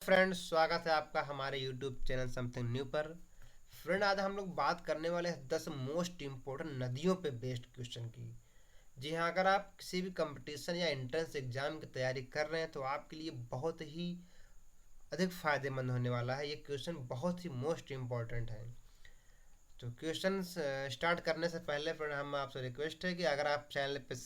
Friends, स्वागत है आपका हमारे यूट्यूब चैनल समथिंग न्यू पर। फ्रेंड, आज हम लोग बात करने वाले हैं 10 मोस्ट इम्पोर्टेंट नदियों पे बेस्ड क्वेश्चन की। जी हाँ, अगर आप किसी भी कंपटीशन या एंट्रेंस एग्जाम की तैयारी कर रहे हैं तो आपके लिए बहुत ही अधिक फायदेमंद होने वाला है। ये क्वेश्चन बहुत ही मोस्ट इम्पोर्टेंट है। तो क्वेश्चन स्टार्ट करने से पहले फ्रेंड, हम आपसे रिक्वेस्ट है कि अगर आप चैनल पे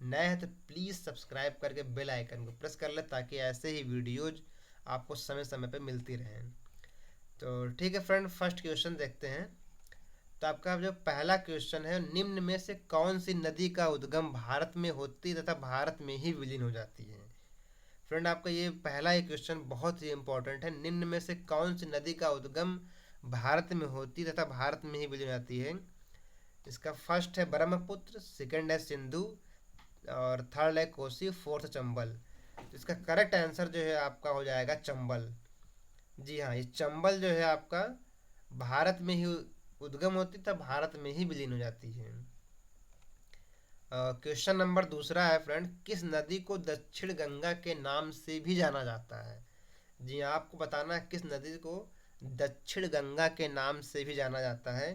नए हैं तो प्लीज़ सब्सक्राइब करके बेल आइकन को प्रेस कर ले, ताकि ऐसे ही वीडियोज आपको समय समय पे मिलती रहें। तो ठीक है फ्रेंड, फर्स्ट क्वेश्चन देखते हैं। तो आपका जो पहला क्वेश्चन है, निम्न में से कौन सी नदी का उद्गम भारत में होती तथा भारत में ही विलीन हो जाती है। फ्रेंड, आपका ये पहला ही क्वेश्चन बहुत ही इंपॉर्टेंट है। निम्न में से कौन सी नदी का उद्गम भारत में होती तथा भारत में ही विलीन हो जाती है। इसका फर्स्ट है ब्रह्मपुत्र, सेकंड है सिंधु, और थर्ड है कोसी, फोर्थ चंबल। तो इसका करेक्ट आंसर जो है आपका हो जाएगा चंबल। जी हाँ, ये चंबल जो है आपका भारत में ही उद्गम होती तब भारत में ही विलीन हो जाती है। क्वेश्चन नंबर दूसरा है फ्रेंड, किस नदी को दक्षिण गंगा के नाम से भी जाना जाता है। जी हाँ, आपको बताना है किस नदी को दक्षिण गंगा के नाम से भी जाना जाता है।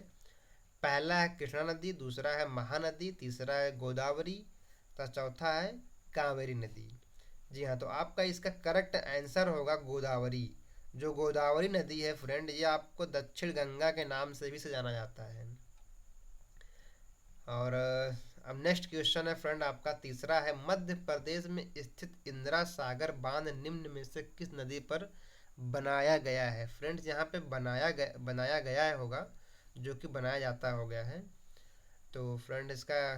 पहला है कृष्णा नदी, दूसरा है महानदी, तीसरा है गोदावरी, तो चौथा है कावेरी नदी। जी हाँ, तो आपका इसका करेक्ट आंसर होगा गोदावरी। जो गोदावरी नदी है फ्रेंड, ये आपको दक्षिण गंगा के नाम से भी से जाना जाता है। और अब नेक्स्ट क्वेश्चन है फ्रेंड, आपका तीसरा है, मध्य प्रदेश में स्थित इंदिरा सागर बांध निम्न में से किस नदी पर बनाया गया है। फ्रेंड्स, यहाँ पे बनाया गया है होगा, जो कि बनाया जाता हो गया है। तो फ्रेंड, इसका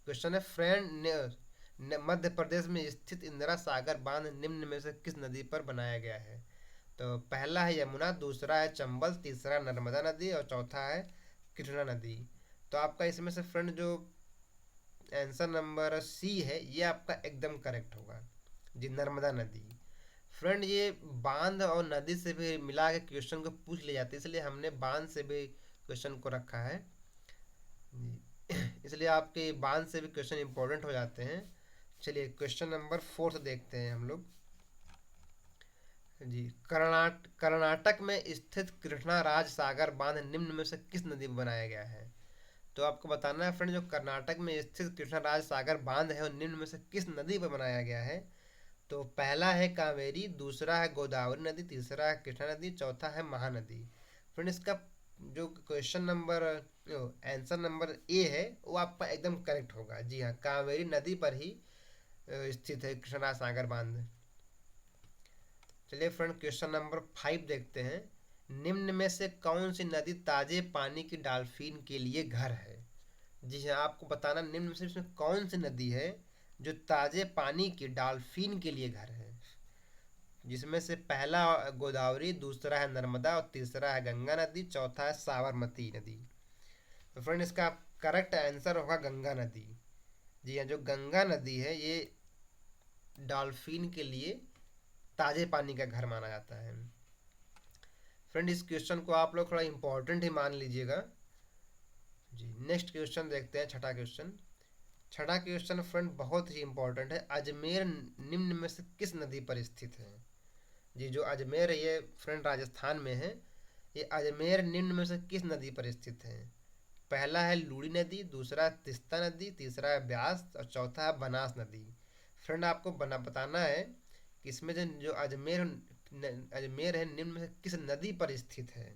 क्वेश्चन है, मध्य प्रदेश में स्थित इंदिरा सागर बांध निम्न में से किस नदी पर बनाया गया है। तो पहला है यमुना, दूसरा है चंबल, तीसरा नर्मदा नदी और चौथा है कृष्णा नदी। तो आपका इसमें से फ्रेंड जो आंसर नंबर सी है, ये आपका एकदम करेक्ट होगा जी, नर्मदा नदी। फ्रेंड, ये बांध और नदी से भी मिला के क्वेश्चन को पूछ ले जाते हैं, इसलिए हमने बांध से भी क्वेश्चन को रखा है जी। इसलिए आपके बांध से भी क्वेश्चन इंपॉर्टेंट हो जाते हैं। चलिए क्वेश्चन नंबर फोर्थ देखते हैं हम लोग जी। कर्नाटक में स्थित कृष्णा राज सागर बांध निम्न में से किस नदी में बनाया गया है। तो आपको बताना है फ्रेंड, जो कर्नाटक में स्थित कृष्णा राज सागर बांध है वो निम्न में से किस नदी पर बनाया गया है। तो पहला है कावेरी, दूसरा है गोदावरी नदी, तीसरा है कृष्णा नदी, चौथा है महानदी। फ्रेंड, इसका जो question number answer number A है वो आपका एकदम करेक्ट होगा। जी हाँ, कावेरी नदी पर ही स्थित है कृष्णा सागर बांध। चलिए फ्रेंड, क्वेश्चन नंबर 5 देखते हैं। निम्न में से कौन सी नदी ताजे पानी की डॉल्फिन के लिए घर है। जी हाँ, आपको बताना निम्न में से इसमें कौन सी नदी है जो ताजे पानी की डॉल्फिन के लिए घर है। जिसमें से पहला गोदावरी, दूसरा है नर्मदा और तीसरा है गंगा नदी, चौथा है साबरमती नदी। तो फ्रेंड, इसका करेक्ट आंसर होगा गंगा नदी। जी हाँ, जो गंगा नदी है ये डॉल्फिन के लिए ताजे पानी का घर माना जाता है। फ्रेंड, इस क्वेश्चन को आप लोग थोड़ा इंपॉर्टेंट ही मान लीजिएगा जी। नेक्स्ट क्वेश्चन देखते हैं, छठा क्वेश्चन। छठा क्वेश्चन फ्रेंड बहुत ही इंपॉर्टेंट है, अजमेर निम्न में से किस नदी पर स्थित है। जी, जो अजमेर है ये फ्रेंड राजस्थान में है। ये अजमेर निम्न में से किस नदी पर स्थित है। पहला है लूड़ी नदी, दूसरा है तिस्ता नदी, तीसरा है ब्यास और चौथा है बनास नदी। फ्रेंड, आपको बताना है कि इसमें जो अजमेर है निम्न में से किस नदी पर स्थित है।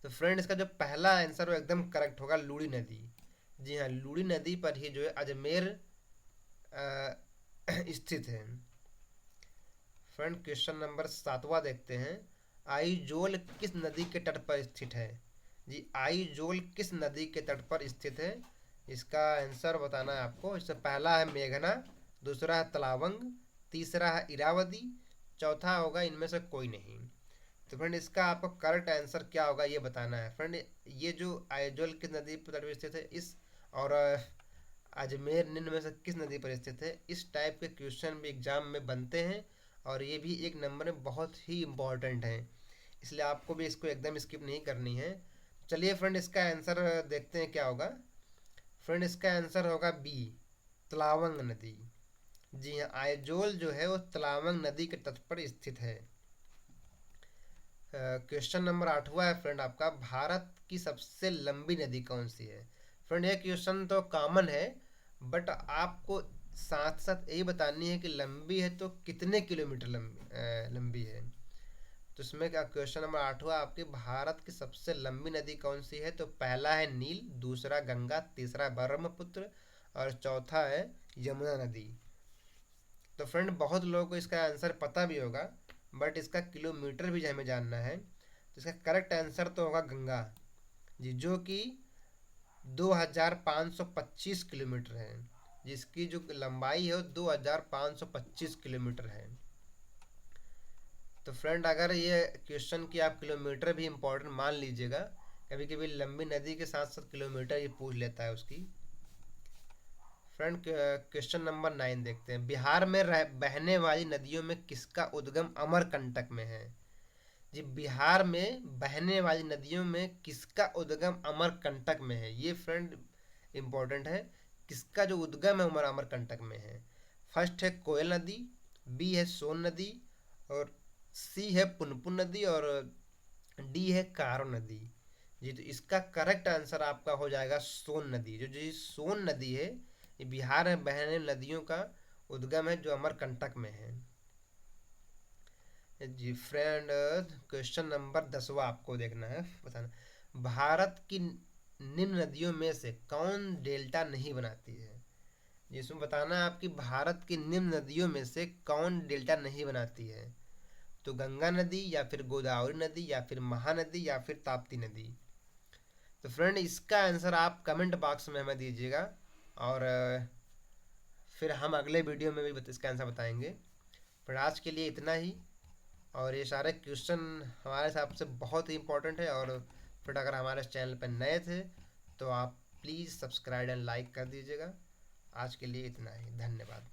तो फ्रेंड, इसका जो पहला आंसर वो एकदम करेक्ट होगा, लूड़ी नदी। जी हाँ, लूड़ी नदी पर ही जो है अजमेर स्थित है। फ्रेंड, क्वेश्चन नंबर 7वां देखते हैं। आइजोल किस नदी के तट पर स्थित है। जी, आइजोल किस नदी के तट पर स्थित है। इसका आंसर बताना है आपको। इससे पहला है मेघना, दूसरा है तलावंग, तीसरा है इरावदी, चौथा होगा इनमें से कोई नहीं। तो फ्रेंड, इसका आपको करेक्ट आंसर क्या होगा ये बताना है। फ्रेंड, ये जो आइजोल किस नदी पर तट पर स्थित है, इस और अजमेर निम्न में से किस नदी पर स्थित है, इस टाइप के क्वेश्चन भी एग्जाम में बनते हैं और ये भी एक नंबर में बहुत ही इम्पॉर्टेंट है, इसलिए आपको भी इसको एकदम स्किप नहीं करनी है। चलिए फ्रेंड, इसका आंसर देखते हैं क्या होगा। फ्रेंड, इसका आंसर होगा बी, तलावंग नदी। जी हाँ, आइजोल जो है वो तलावंग नदी के तट पर स्थित है। क्वेश्चन नंबर 8वां है फ्रेंड आपका, भारत की सबसे लंबी नदी कौन सी है? फ्रेंड ये क्वेश्चन तो कॉमन है, बट आपको साथ साथ यही बतानी है कि लंबी है तो कितने किलोमीटर लंबी है। तो इसमें क्या क्वेश्चन नंबर 8वां आपके, भारत की सबसे लंबी नदी कौन सी है? तो पहला है नील, दूसरा गंगा, तीसरा ब्रह्मपुत्र और चौथा है यमुना नदी। तो फ्रेंड बहुत लोगों को इसका आंसर पता भी होगा, बट इसका किलोमीटर भी हमें जानना है। तो इसका करेक्ट आंसर तो होगा गंगा जी, जो कि 2525 किलोमीटर है, जिसकी जो लंबाई है वो 2525 किलोमीटर है। तो फ्रेंड अगर ये क्वेश्चन की आप किलोमीटर भी इम्पोर्टेंट मान लीजिएगा, कभी कभी लंबी नदी के साथ साथ किलोमीटर ये पूछ लेता है उसकी। फ्रेंड क्वेश्चन नंबर 9 देखते हैं, बिहार में बहने वाली नदियों में किसका उद्गम अमरकंटक में है? जी, बिहार में बहने वाली नदियों में किसका उद्गम अमरकंटक में है? ये फ्रेंड इम्पोर्टेंट है, किसका जो उद्गम है अमरकंटक में है। फर्स्ट है कोयल नदी, बी है सोन नदी, और सी है पुनपुन नदी, और डी है कारो नदी। जी, तो इसका करेक्ट आंसर आपका हो जाएगा सोन नदी। जो जी सोन नदी है, ये बिहार में बहने नदियों का उद्गम है जो अमरकंटक में है। जी फ्रेंड, क्वेश्चन नंबर 10वां आपको देखना है, बताना, भारत की निम्न नदियों में से कौन डेल्टा नहीं बनाती है? जिसमें बताना है आपकी, भारत की निम्न नदियों में से कौन डेल्टा नहीं बनाती है? तो गंगा नदी, या फिर गोदावरी नदी, या फिर महानदी, या फिर ताप्ती नदी। तो फ्रेंड इसका आंसर आप कमेंट बॉक्स में हमें दीजिएगा, और फिर हम अगले वीडियो में भी इसका आंसर बताएंगे। पर आज के लिए इतना ही, और ये सारे क्वेश्चन हमारे हिसाब से बहुत ही इंपॉर्टेंट है। और फिर अगर हमारे चैनल पर नए थे तो आप प्लीज़ सब्सक्राइब एंड लाइक कर दीजिएगा। आज के लिए इतना ही, धन्यवाद।